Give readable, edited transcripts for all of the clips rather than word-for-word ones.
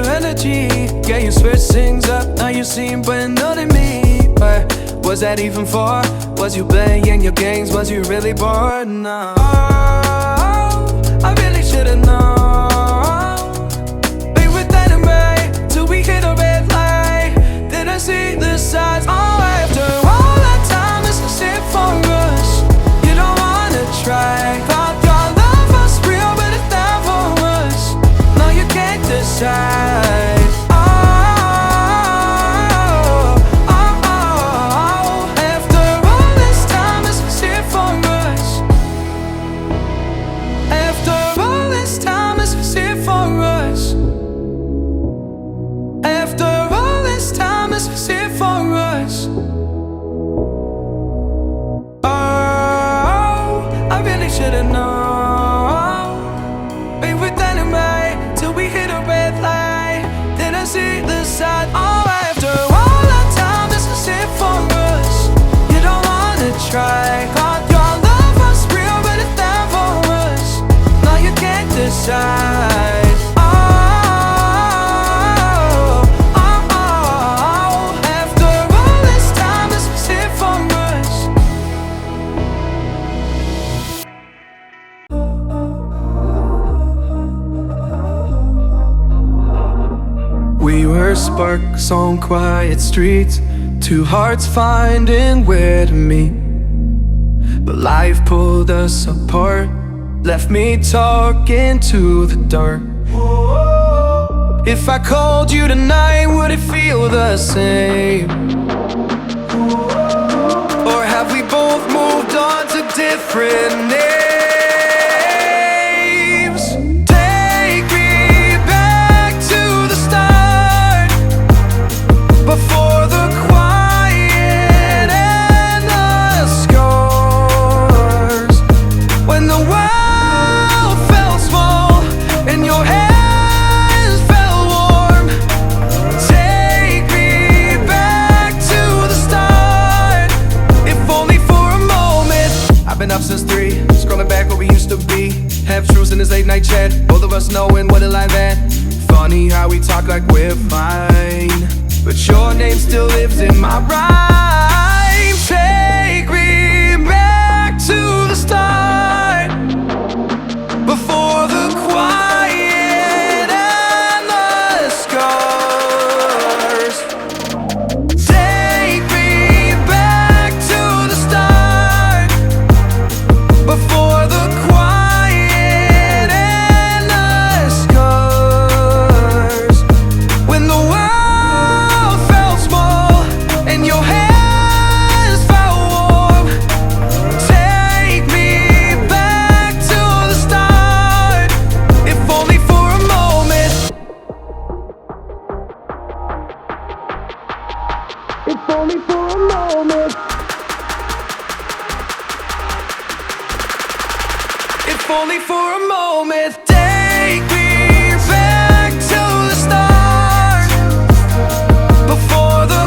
your energy. Yeah, you switch things up, now you seem brand new to me. But was that even for? Was you playing your games? Was you really bored? No. Oh, I really should've known. Be with that and right till we hit a red light. Did I see the signs? Oh, after all that time, this is it for us. You don't wanna try. Thought your love was real, but it's not for us. No, you can't decide. Should've known. Be with that and right till we hit a red light. Then I see the side. Oh, after all that time, this is it for us. You don't wanna try. Thought your love was real, but it's not for us. No, you can't decide. We were sparks on quiet streets, two hearts finding where to meet. But life pulled us apart, left me talking to the dark. If I called you tonight, would it feel the same? Or have we both moved on to different names? Before the quiet and the scars, when the world felt small and your hands felt warm. Take me back to the start, if only for a moment. I've been up since 3, scrolling back where we used to be. Half truths in this late night chat, both of us knowing what a lie that. Funny how we talk like we're fine, but your name still lives in my rhyme. Take me back to the start, before the quiet and the scars. Take me back to the start, before the quiet and the scars. When the world and your hands felt warm. Take me back to the start, if only for a moment. If only for a moment. If only for a moment. Take me back to the start, before the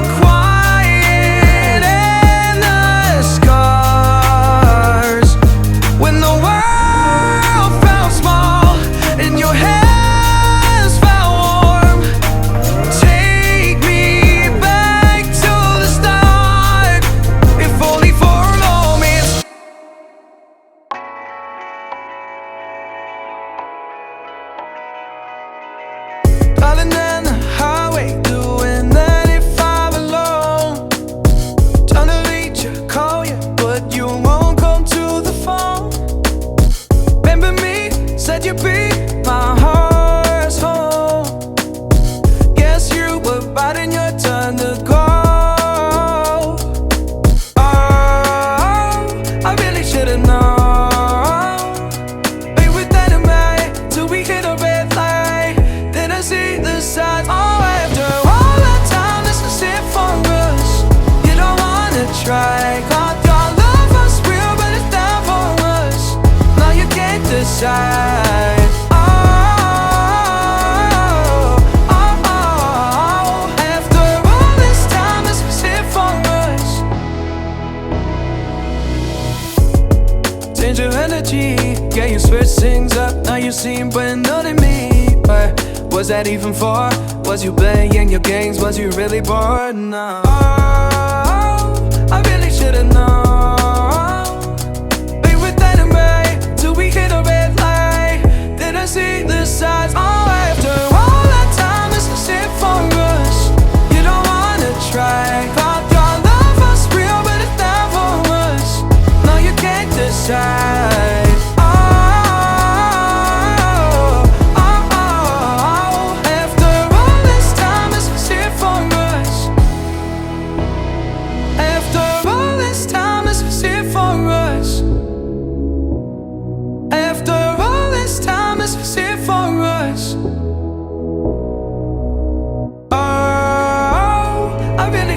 darling, down the highway, doing that if I'm alone. Trying to reach you, call you, but you won't come to the phone. Remember me, said you'd be my heart's home. Guess you were biding your turn to go. Oh, I really should've known. Be with that and right till we hit a red light. Then I see the signs. Oh, after all that time, this is it for us. You don't wanna try. Thought your love was real, but it's not for us. No, you can't decide. Oh, oh, oh. After all this time, this is it for us. Change your energy. Yeah, you switch things up, now you seem brand new to me. But was that that even for? Was you playing your games? Was you really bored? No. I really should've known. Be with anime till we hit a red light. Didn't see the signs. Oh, after all that time, it's just it for us. You don't wanna try. Thought your love was real, but it never was. No, you can't decide.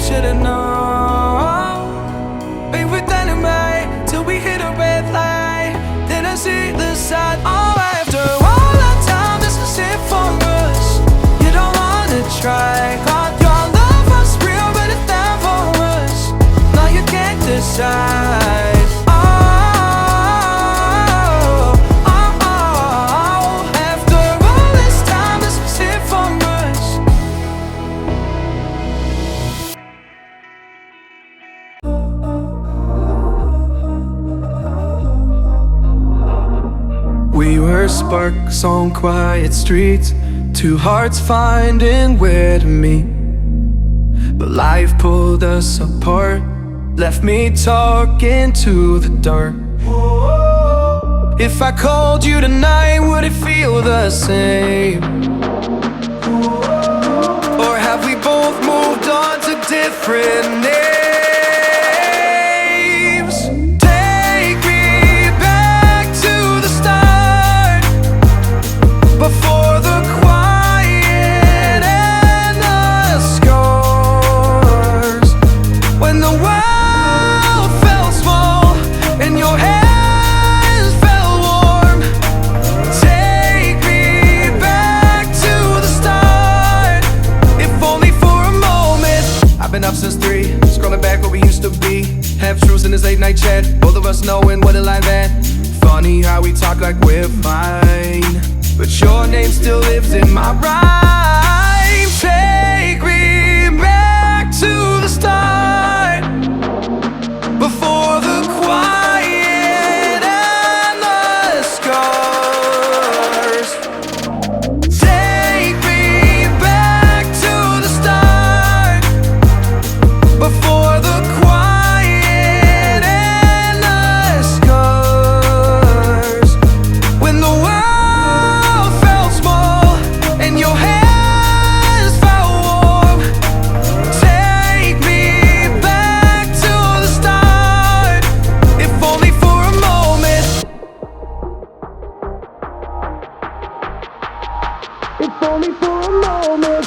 Should've known. Be with anime till we hit a red light. Didn't see the side. Oh, after all that time, this is it for us. You don't wanna try. Thought your love was real, but it never was. No, you can't decide. We were sparks on quiet streets, two hearts finding where to meet. But life pulled us apart, left me talking to the dark. If I called you tonight, would it feel the same? Or have we both moved on to different names? Before the quiet and the scars, when the world felt small and your hands felt warm, take me back to the start, if only for a moment. I've been up since 3, scrolling back where we used to be. Half truths in this late night chat, both of us knowing what it like that. Funny how we talk like we're fine, but your name still lives in my rhyme. Take me back to the start, before the quiet and the scars. Take me back to the start, before the quiet and the scars. When the world your hands felt warm, take me back to the start, if only for a moment. If only for a moment.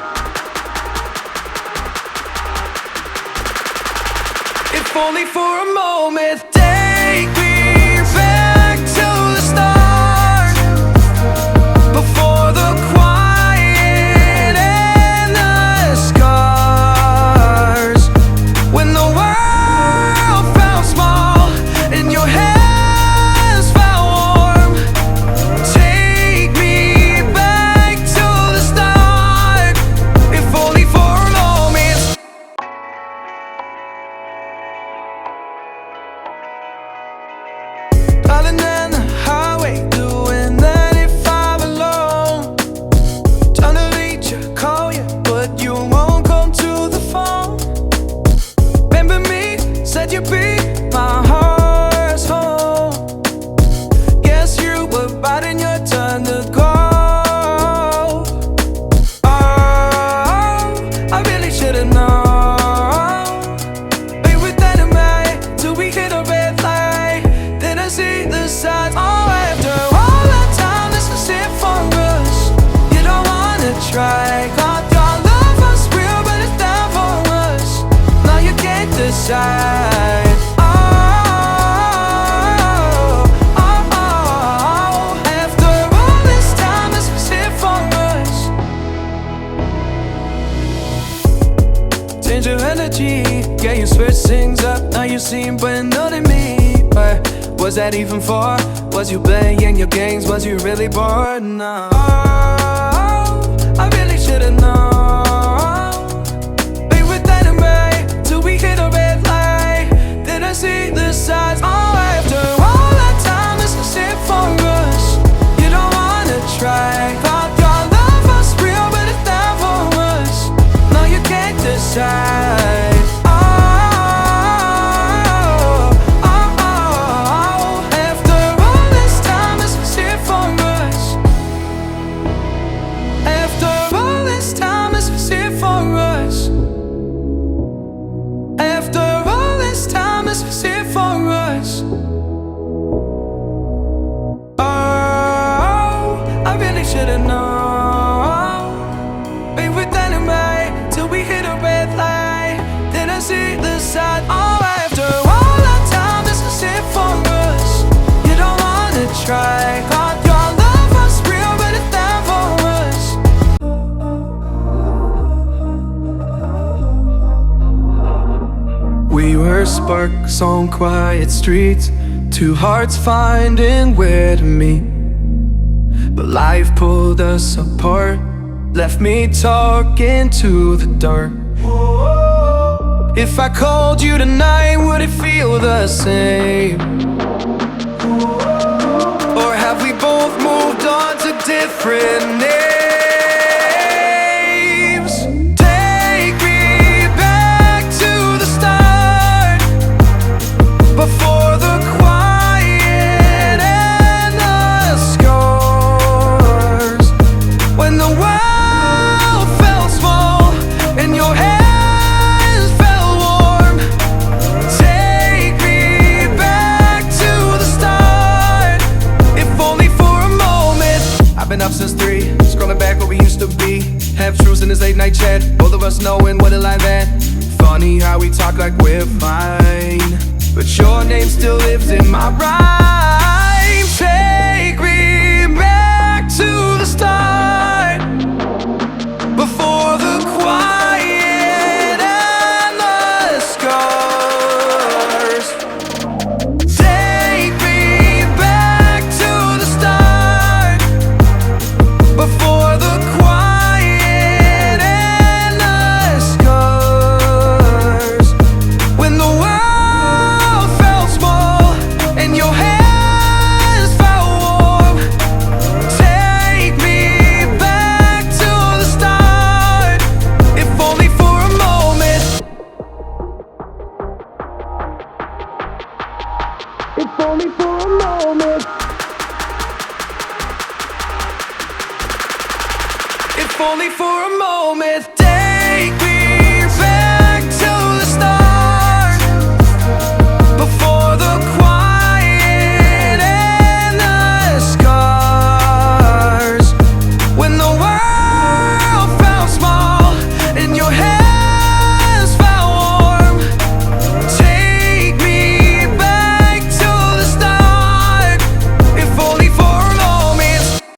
If only for a moment. Take me back to the start, before the decide. After all this time, this was it for us. Change your energy, yeah, you switch things up. Now you seem brand new to me, but was that even for? Was you playing your games? Was you really bored? No, I really our way till we hit a red light. Then I see the side. Oh, after all that time, this is it for us. You don't wanna try. Thought your love was real, but it never was. We were sparks on quiet streets, two hearts finding where to meet. But life pulled us apart, left me talking to the dark. If I called you tonight, would it feel the same? Or have we both moved on to different names? Take me back to the start, before the quiet and the scars. When the world felt small and your hands felt warm. Take me back to the start, if only for a moment. I've been up since 3, scrolling back what we used to be. Half truths in this late night chat, both of us knowing what a lie that. Funny how we talk like we're fine, but your name still lives in my rhyme.